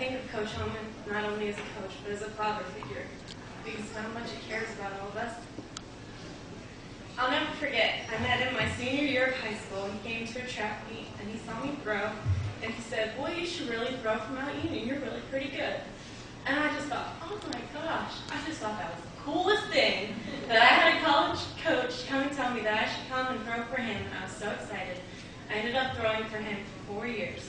think of Coach Homon not only as a coach, but as a father figure, because of how much he cares about all of us. I'll never forget, I met him my senior year of high school, and he came to a track meet, and he saw me throw, and he said, "Boy, you should really throw from Mount Union, you're really pretty good." And I just thought, oh my gosh, I just thought that was the coolest thing, that I had a college coach come and tell me that I should come and throw for him, and I was so excited. I ended up throwing for him for 4 years.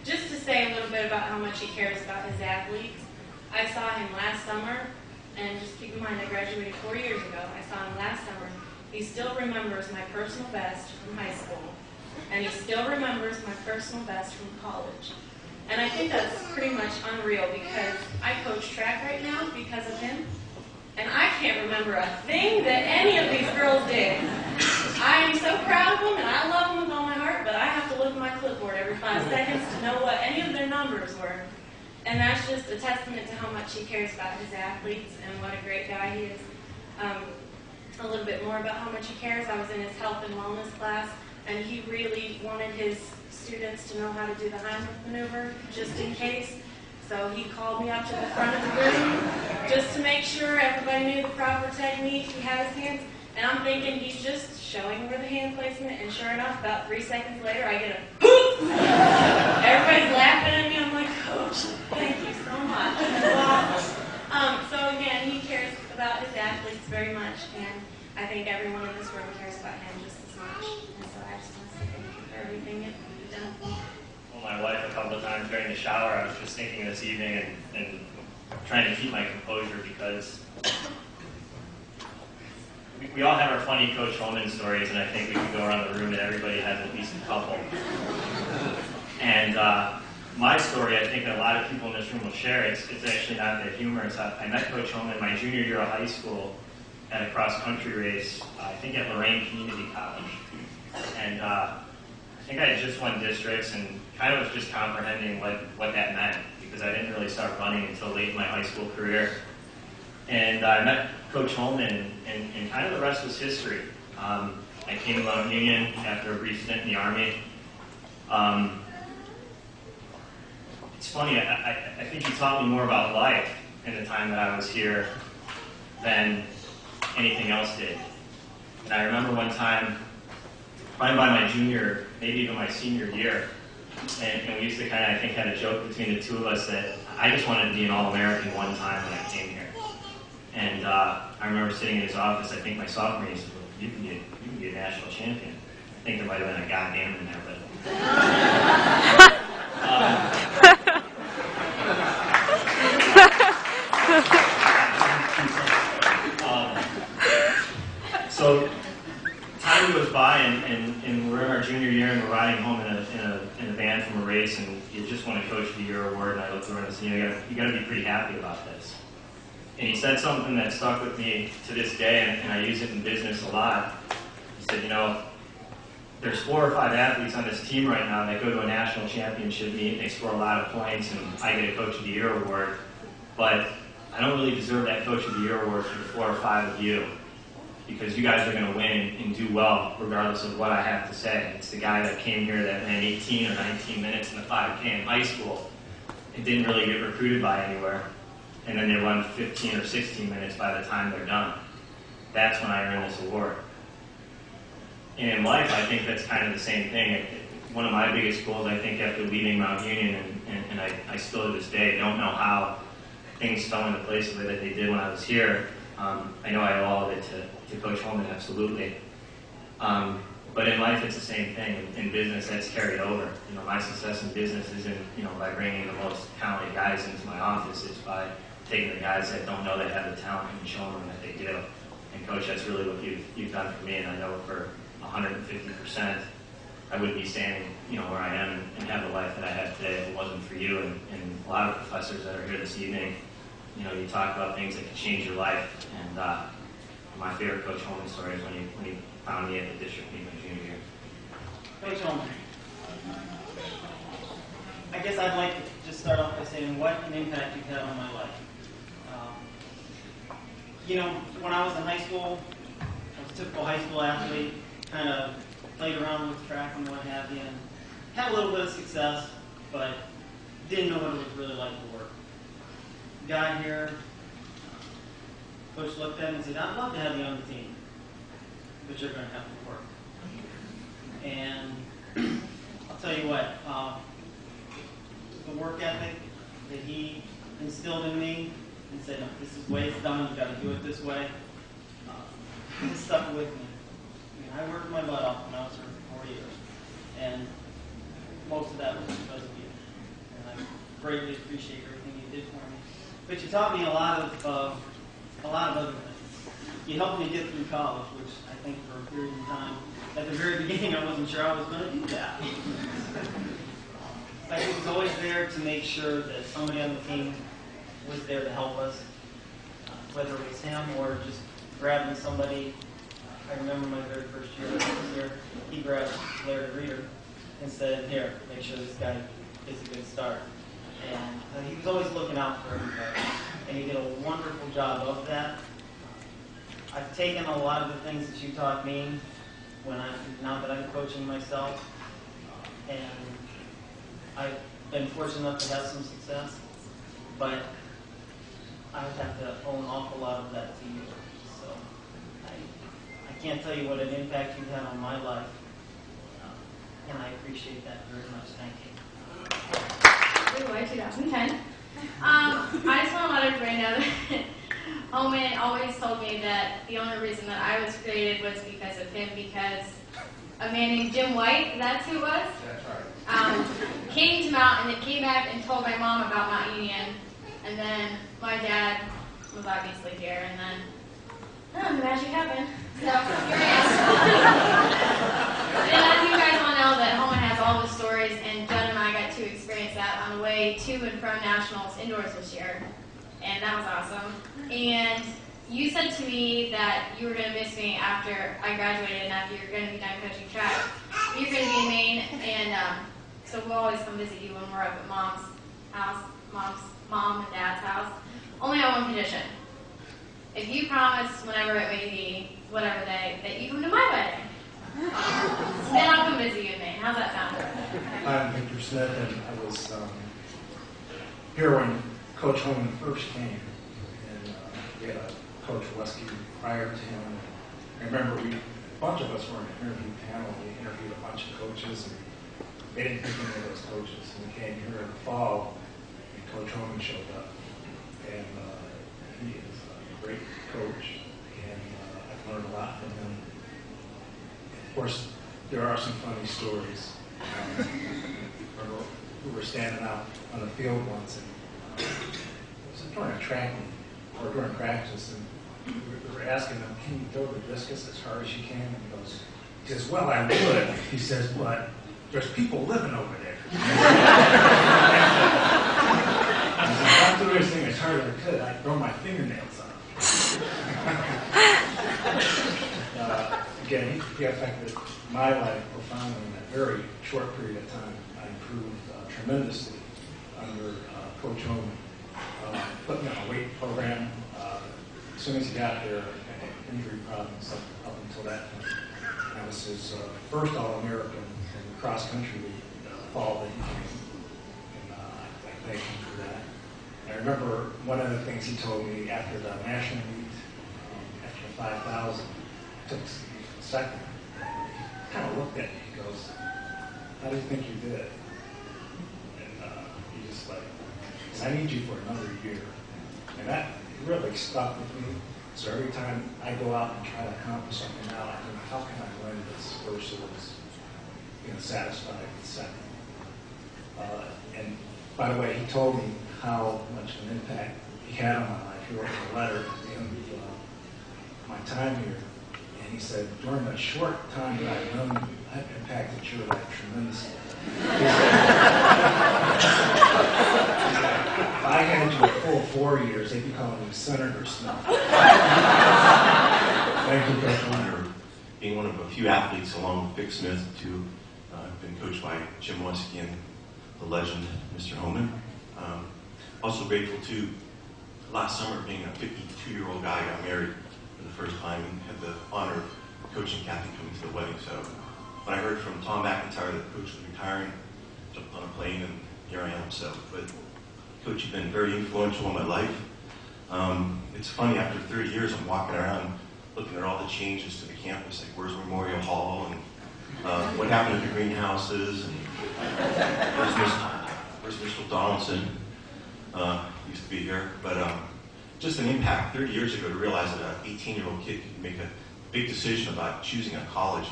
Just to say a little bit about how much he cares about his athletes, I saw him last summer, and just keep in mind I graduated 4 years ago. I saw him last summer. He still remembers my personal best from high school, and he still remembers my personal best from college. And I think that's pretty much unreal, because I coach track right now because of him, and I can't remember a thing that any of these girls did. I am so proud of them, and I love them with all my heart, but I have to look at my clipboard every 5 seconds to know what any of their numbers were. And that's just a testament to how much he cares about his athletes and what a great guy he is. A little bit more about how much he cares. I was in his health and wellness class, and he really wanted his students to know how to do the Heimlich maneuver, just in case. So he called me up to the front of the room just to make sure everybody knew the proper technique. He had his hands, and I'm thinking he's just showing where the hand placement, and sure enough, about 3 seconds later, I get a poof! Everybody's laughing at me. I'm like, "Coach, thank you so much." So again, he cares about his athletes very much, and I think everyone in this room cares about him just as much. And so I just want to say thank you for everything you've done for me. Well, my wife, a couple of times during the shower, I was just thinking this evening and trying to keep my composure, because we all have our funny Coach Homon stories, and I think we could go around the room and everybody has at least a couple. And my story, I think that a lot of people in this room will share. It's actually not that humorous. I met Coach Homon my junior year of high school at a cross-country race, I think at Lorraine Community College. And I think I had just won districts and kind of was just comprehending what that meant, because I didn't really start running until late in my high school career. And I met Coach Homon, and kind of the rest was history. I came to Mount Union after a brief stint in the Army. It's funny, I think he taught me more about life in the time that I was here than anything else did. And I remember one time, probably by my junior, maybe even my senior year, and we used to kind of, I think, had a joke between the two of us that I just wanted to be an All-American one time when I came here. And I remember sitting in his office, I think my sophomore year, he said, "Well, you can be a national champion." I think there might have been a goddamn in there, but... So time goes by, and we're in our junior year, and we're riding home in a van from a race, and you just won a Coach of the Year award. And I looked around and said, you got to be pretty happy about this. And he said something that stuck with me to this day, and I use it in business a lot. He said, there's 4 or 5 athletes on this team right now that go to a national championship meet, and they score a lot of points, and I get a Coach of the Year award, but I don't really deserve that Coach of the Year award for the 4 or 5 of you, because you guys are going to win and do well regardless of what I have to say. It's the guy that came here that ran 18 or 19 minutes in the 5K in high school and didn't really get recruited by anywhere, and then they run 15 or 16 minutes by the time they're done. That's when I earned this award. And in life, I think that's kind of the same thing. One of my biggest goals, I think, after leaving Mount Union, and I still to this day don't know how things fell into place the way that they did when I was here. I know I owe all of it to Coach Homon, absolutely. But in life, it's the same thing. In business, that's carried over. My success in business isn't, by bringing the most talented guys into my office. It's by taking the guys that don't know they have the talent and showing them that they do. And Coach, that's really what you've done for me, and I know for 150%, I wouldn't be standing, where I am and have the life that I have today if it wasn't for you and a lot of professors that are here this evening. You talk about things that can change your life, and my favorite Coach Homon story is when he found me at the district meet my junior year. Coach Homon, I guess I'd like to just start off by saying what an impact you've had on my life. When I was in high school, I was a typical high school athlete, kind of played around with track and what have you, and had a little bit of success, but didn't know what it was really like to work. Got here, Coach looked at me and said, I'd love to have you on the team, but you're going to have to work. And I'll tell you what, the work ethic that he instilled in me and said, no, this is the way it's done, you got to do it this way, it stuck with me. I worked my butt off when I was here for 4 years, and most of that was because of you. And I greatly appreciate everything you did for me. But you taught me a lot of other things. You helped me get through college, which I think for a period of time, at the very beginning, I wasn't sure I was going to do that. But he was always there to make sure that somebody on the team was there to help us, whether it was him or just grabbing somebody. I remember my very first year I was here, he grabbed Larry Reeder and said, here, make sure this guy gets a good start. And he was always looking out for everybody, and he did a wonderful job of that. I've taken a lot of the things that you taught me now that I'm coaching myself, and I've been fortunate enough to have some success, but I would have to owe an awful lot of that to you. So I can't tell you what an impact you've had on my life, and I appreciate that very much. Thank you. February 2010. I just want to let everybody know that Homon always told me that the only reason that I was created was because of him, because a man named Jim White, that's who it was? That's right. Came to Mount, and then came back and told my mom about Mount Union, and then my dad was obviously here, and then the magic happened. So here I am. And as you guys all know, that Homon has all the stories, and Judd and I got to experience that on the way to and from nationals indoors this year, and that was awesome. And you said to me that you were going to miss me after I graduated and after you're going to be done coaching track. You're going to be in Maine, and so we'll always come visit you when we're up at Mom's house, Mom and Dad's house. Only on one condition. If you promise, whenever it may be, whatever day, that you come to my wedding, then I'll come visit you in Maine. How's that sound? I'm Victor Smith, and I was here when Coach Homon first came, and we had a Coach Wesky prior to him. I remember a bunch of us were in an interview panel. We interviewed a bunch of coaches, and they didn't pick any of those coaches. And we came here in the fall, and Coach Homon showed up, and he is a great coach, and I've learned a lot from him. Of course, there are some funny stories. We were standing out on the field once, and it was during a track meet, or during practice, and we were asking him, can you throw the discus as hard as you can? And he says, well, I would. He says, but there's people living over there. He says, if I threw this thing as hard as I could, I'd throw my fingernails off. Again, he affected my life profoundly in that very short period of time. I improved tremendously under Coach Homon. Put me on a weight program. As soon as he got there, I had injury problems up until that point. I was his first All-American in the cross-country fall that he came. And I thank him for that. I remember one of the things he told me after the national meet, after the 5,000, took a second. He kind of looked at me. He goes, how do you think you did? And he just like, I need you for another year. And that really stuck with me. So every time I go out and try to accomplish something now, I think, how can I win this versus satisfied with second? And by the way, he told me how much of an impact he had on my life. He wrote me a letter at the end of my time here. And he said, during the short time that I've known you, I've impacted your life tremendously. He said, if I had you a full 4 years, they'd be calling you Senator Smith. Thank you, Coach Homon. Being one of a few athletes along with Vic Smith, too, I've been coached by Jim Wesky and the legend, Mr. Homon. Also grateful to last summer, being a 52-year-old guy, got married for the first time and had the honor of coaching Kathy coming to the wedding. So when I heard from Tom McIntyre that Coach was retiring, jumped on a plane and here I am. So, but Coach, you've been very influential in my life. It's funny, after 30 years, I'm walking around looking at all the changes to the campus, like where's Memorial Hall, and what happened to the greenhouses, and where's Mr. Donaldson, used to be here. But just an impact 30 years ago to realize that an 18-year-old kid could make a big decision about choosing a college.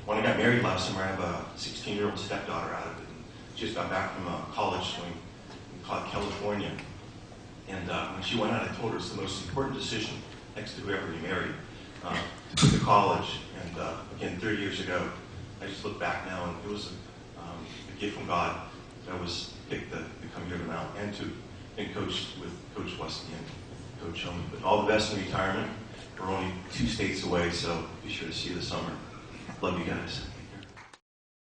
When I got married last summer, I have a 16-year-old stepdaughter out of it. She just got back from college in California. And when she went out, I told her it's the most important decision next to whoever you marry, to go to college. And again, 30 years ago, I just look back now, and it was a gift from God that I was picked to come here to Mount and to been coached with Coach Westy and Coach Homon. But all the best in retirement. We're only 2 states away, so be sure to see you this summer. Love you guys.